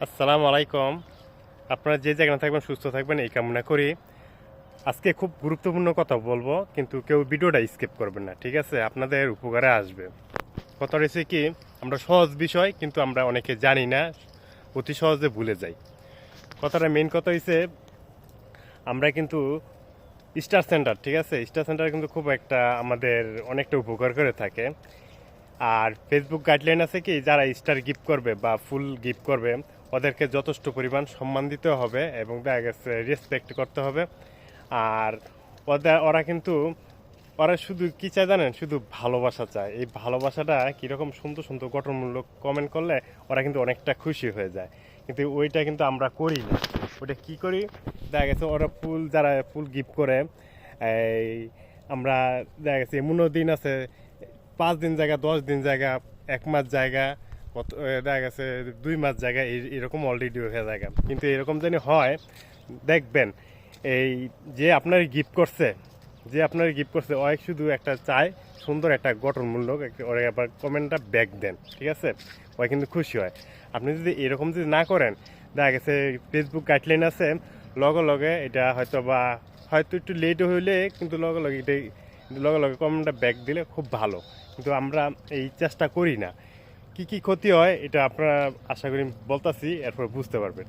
আসসালামু আলাইকুম। আপনারা যে যেখানে থাকবেন সুস্থ থাকবেন এই কামনা করি। আজকে খুব গুরুত্বপূর্ণ কথা বলবো, কিন্তু কেউ ভিডিওটা স্কিপ করবেন না, ঠিক আছে? আপনাদের উপকারে আসবে। কথা রয়েছে কি, আমরা সহজ বিষয় কিন্তু আমরা অনেকে জানি না, অতি সহজে ভুলে যাই। কথাটা মেইন কথা হয়েছে, আমরা কিন্তু স্টার সেন্টার, ঠিক আছে, স্টার সেন্টার কিন্তু খুব একটা আমাদের অনেকটা উপকার করে থাকে। আর ফেসবুক গাইডলাইন আছে কি, যারা স্টার গিফট করবে বা ফুল গিফট করবে ওদেরকে যথেষ্ট পরিমাণ সম্মান দিতে হবে এবং দেখা গেছে রেসপেক্ট করতে হবে। আর ওরা কিন্তু ওরা শুধু কি চায় জানেন, শুধু ভালোবাসা চায়। এই ভালোবাসাটা কীরকম সুন্দর সুন্দর গঠনমূলক কমেন্ট করলে ওরা কিন্তু অনেকটা খুশি হয়ে যায়, কিন্তু ওইটা কিন্তু আমরা করি না। ওইটা কি করি, দেখা গেছে ওরা যারা ফুল গিফট করে, এই আমরা দেখা গেছে এমনও দিন আছে 5 দিন জায়গা, 10 দিন জায়গা, 1 মাস জায়গা, দেখা গেছে 2 মাস জায়গা, এরকম অলরেডি হয়ে জায়গা। কিন্তু এরকম যেন হয়, দেখবেন এই যে আপনার গিফট করছে, ওই শুধু একটা চায় সুন্দর একটা গঠনমূলক ওরা আবার কমেন্টটা ব্যাক দেন, ঠিক আছে? ওই কিন্তু খুশি হয়। আপনি যদি এরকম যদি না করেন, দেখা গেছে ফেসবুক গাইডলাইন আছে, লগে লগে এটা হয়তো একটু লেট হইলে কিন্তু লগে লগে এটাই লগে লগে কমেন্টটা ব্যাক দিলে খুব ভালো। কিন্তু আমরা এই চেষ্টা করি না। কি কি ক্ষতি হয় এটা আপনারা আশা করি বলতাছি, এরপর বুঝতে পারবেন।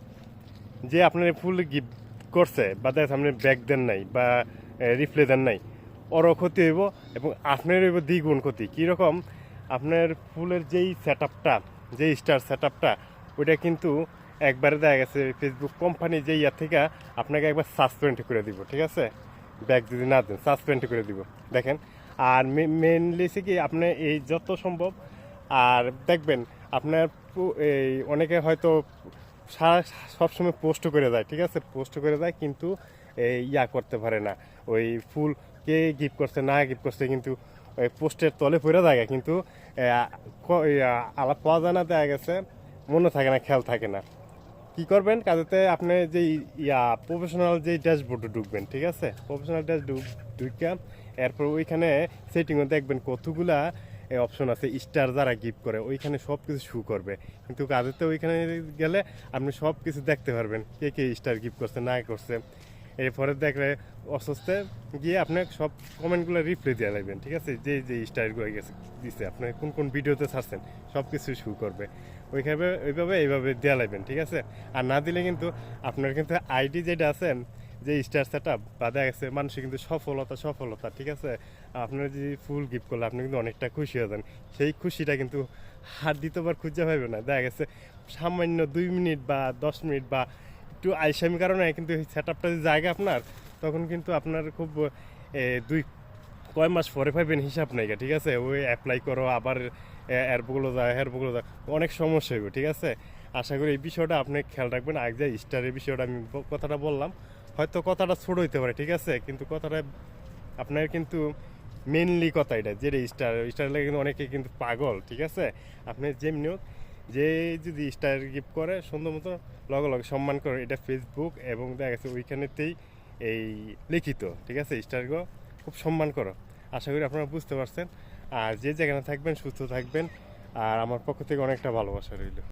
যে আপনার ফুল গিফট করছে বা দেখ আপনি ব্যাক দেন নাই বা রিপ্লাই দেন নাই, ওরও ক্ষতি হইব এবং আপনার হইব দ্বিগুণ ক্ষতি। কীরকম, আপনার ফুলের যেই সেট আপটা, যেই স্টার সেট আপটা, ওইটা কিন্তু একবারে দেখা গেছে ফেসবুক কোম্পানি যে ইয়ার থেকে আপনাকে একবার সাসপেন্ড করে দিব, ঠিক আছে? ব্যাক যদি না দেন সাসপেন্ড করে দিব, দেখেন। আর মেনলি কি আপনি এই যত সম্ভব, আর দেখবেন আপনার এই অনেকে হয়তো সবসময় পোস্ট করে যায়, ঠিক আছে, পোস্ট করে যায়, কিন্তু ইয়া করতে পারে না। ওই ফুল কে গিফট করছে না গিফট করছে কিন্তু ওই পোস্টের তলে পড়ে যায়, কিন্তু আলাপ পাওয়া যায় না, দেখা গেছে মনে থাকে না, খেয়াল থাকে না। কি করবেন কাজেতে, আপনি যে প্রফেশনাল যে ড্যাশবোর্ডে ঢুকবেন, ঠিক আছে? প্রফেশনাল ঢুকা এরপর ওইখানে সেটিংও দেখবেন কতগুলা অপশন আছে। স্টার যারা গিফট করে ওইখানে সব কিছু শু করবে, কিন্তু কাজেতে ওইখানে গেলে আপনি সব কিছু দেখতে পারবেন, কে কে স্টার গিফট করছে না করছে। এরপরে দেখলে অসুস্থে গিয়ে আপনি সব কমেন্টগুলো রিপ্লাই দিয়ে লাগবেন, ঠিক আছে? যে যে স্টারগুলো গেছে দিচ্ছে, আপনি কোন কোন ভিডিওতে ছাড়ছেন সব কিছু শু করবে ওইভাবে, এইভাবে দেওয়া লাগবেন, ঠিক আছে? আর না দিলে কিন্তু আপনার কিন্তু আইডি যেটা আছে, যে স্টার সেট আপ বা দেখা গেছে মানুষের কিন্তু সফলতা, ঠিক আছে? আপনার যদি ফুল গিফট করলে আপনি কিন্তু অনেকটা খুশি হয়ে যান। সেই খুশিটা কিন্তু হার দ্বিতীয়বার খুঁজে পাইবে না। দেখা গেছে সামান্য 2 মিনিট বা 10 মিনিট বা একটু আইসামি কারণে কিন্তু সেট আপটা যে জায়গা আপনার, তখন কিন্তু আপনার খুব কয় মাস পরে পাইবেন হিসাব নাই, ঠিক আছে? ওই অ্যাপ্লাই করো, আবার এরগুলো যায় হেরগুলো যায়, অনেক সমস্যা হইব, ঠিক আছে? আশা করি এই বিষয়টা আপনি খেয়াল রাখবেন। আগে যে স্টারের বিষয়টা আমি কথাটা বললাম, হয়তো কথাটা ছোট হইতে পারে, ঠিক আছে, কিন্তু কথাটা আপনার কিন্তু মেনলি কথা এটা, যে স্টার লাগে কিন্তু অনেকে কিন্তু পাগল, ঠিক আছে? আপনি যেমনি হোক, যে যদি স্টার গিফট করে সুন্দর মতো লগে লগে সম্মান করে, এটা ফেসবুক এবং দেখা গেছে ওইখানেতেই এই লিখিত, ঠিক আছে? স্টারগুলো খুব সম্মান করো। আশা করি আপনারা বুঝতে পারছেন। আর যে যেখানে থাকবেন সুস্থ থাকবেন, আর আমার পক্ষ থেকে অনেকটা ভালোবাসা রইল।